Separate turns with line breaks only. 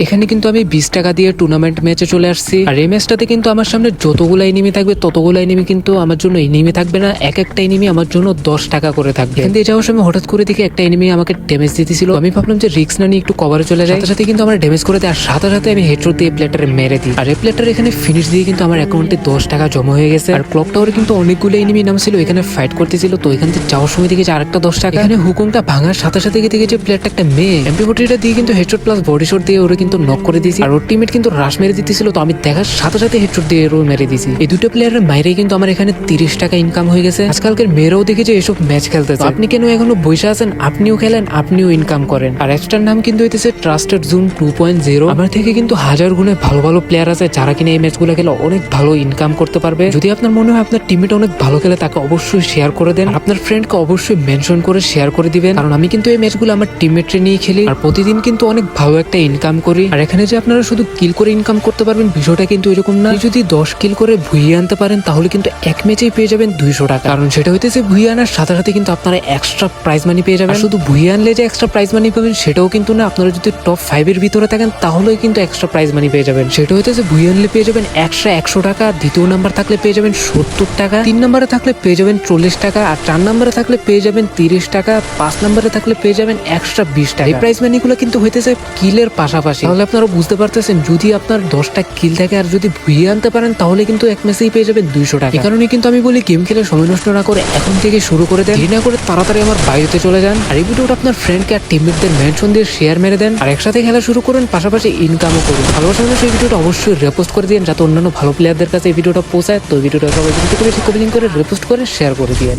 এখানে কিন্তু আমি 20 টাকা দিয়ে টুর্নামেন্ট ম্যাচে চলে আসছি। আর এই ম্যাচটাতে কিন্তু আমার সামনে যতগুলো এনিমি থাকবে ততগুলো এনিমি কিন্তু আমার জন্য এনিমি থাকবে না, এক একটা এনিমি আমার জন্য 10 টাকা করে থাকবে। এখান দিয়ে যাওয়ার সময় হঠাৎ করে দেখি একটা এনিমি আমাকে ড্যামেজ দিতেছিল। আমি ভাবলাম যে রিস্ক না নিয়ে একটু কভারে চলে যায়, সাথে সাথে কিন্তু আমার ড্যামেজ করে দেয়। আর সাথে সাথে আমি হেডশট দিয়ে প্লেটারে মেরে দিই। আর এই প্লেটার এখানে ফিনিশ দিয়ে কিন্তু আমার অ্যাকাউন্টে 10 টাকা জমা হয়ে গেছে। আর ক্লক টাওয়ারে কিন্তু অনেকগুলো এনিমি নামছিল, এখানে ফাইট করতেছিল। তো এখান থেকে যাওয়ার সময় দেখি যে আরেকটা 10 টাকা। এখানে হুকুমটা ভাঙার সাথে সাথে দেখি যে প্লেয়ারটা একটা মেয়ে MP40 দিয়ে কিন্তু হেডশট প্লাস বডি শট দিয়ে ওরে কিন্তু নক করে দিয়েছি। আর ওর টিমমেট কিন্তু রাশ মেরে দিতেছিল, তো আমি দেখার সাথে সাথে হেডশট দিয়ে ওর মেরে দিয়েছি। এই দুটো প্লেয়ারের মাইরে কিন্তু আমার এখানে 30 টাকা ইনকাম হয়ে গেছে। আজকালকার মেয়েরাও দেখি যে এসব ম্যাচ খেলতেছে। আপনি কেন এখনো বসে আছেন? আপনিও খেলেন, আপনিও ইনকাম করেন। আর অ্যাপসটার নাম কিন্তু হইতেছে ট্রাস্টেড জোন 2.0। আমার থেকে কিন্তু হাজার গুণে ভালো ভালো প্লেয়ার আছে যারা কিনা এই ম্যাচগুলো খেলে অনেক ভালো ইনকাম করতে পারবে। যদি আপনার মনে হয় আপনার টিমমেট অনেক ভালো খেলে, তাকে অবশ্যই শেয়ার করে দেন। আর আপনার ফ্রেন্ডকে অবশ্যই মেনশন করে শেয়ার করে দিবেন, কারণ আমি কিন্তু এই ম্যাচগুলো আমার টিমমেটরে নিয়ে খেলি আর প্রতিদিন কিন্তু অনেক ভালো একটা ইনকাম করি। আর এখানে যে আপনারা শুধু কিল করে ইনকাম করতে পারবেন বিষয়টা কিন্তু এরকম না। যদি 10 কিল করে ভুইয়ে আনতে পারেন তাহলে কিন্তু এক ম্যাচেই পেয়ে যাবেন 200 টাকা। কারণ সেটা হইতেছে ভুইয়ে আনার সাথে সাথে কিন্তু আপনারা এক্সট্রা প্রাইজ মানি পেয়ে যাবেন। শুধু ভুইয়ে আনলে যে এক্সট্রা প্রাইজ মানি পাবেন সেটাও কিন্তু না। আপনারা যদি টপ 5 এর ভিতরে থাকেন তাহলেই কিন্তু এক্সট্রা প্রাইজ মানি পেয়ে যাবেন। সেটা হইতেছে ভুইয়ে আনলে পেয়ে যাবেন এক্সট্রা 100 টাকা, দ্বিতীয় নাম্বার থাকলে পেয়ে যাবেন 70 টাকা, 3 নম্বরে থাকলে পেয়ে যাবেন 40 টাকা, আর 4 নম্বরে থাকলে পেয়ে যাবেন 30 টাকা, 5 নম্বরে থাকলে পেয়ে যাবেন এক্সট্রা 20 টাকা। এই প্রাইজ মানিগুলো কিন্তু হইতেছে কিলের পাশাপাশি। তাহলে আপনারা বুঝতে পারতেছেন যদি আপনার 10টা কিল থাকে আর যদি ভুইয়ে আনতে পারেন তাহলে কিন্তু এক ম্যাচেই পেয়ে যাবেন 200 টাকা। এই কারণে কিন্তু আমি বলি গেম খেলে সময় নষ্ট না করে এখন থেকে শুরু করে দেন, না করে তাড়াতাড়ি আমার বাড়িতে চলে যান। আর এই ভিডিওটা আপনার ফ্রেন্ডকে আর টিমমেটদের মেনশন দিয়ে শেয়ার মেরে দেন আর একসাথে খেলা শুরু করেন, পাশাপাশি ইনকামও করুন। ভালোবাসা সেই ভিডিওটা অবশ্যই রেপোস্ট করে দিন যাতে অন্যান্য ভালো প্লেয়ারদের কাছে এই ভিডিওটা পৌঁছায়। তো এই ভিডিওটা সবাই বেশি বেশি কমেন্ট করে রেপোস্ট করে শেয়ার করে দিন।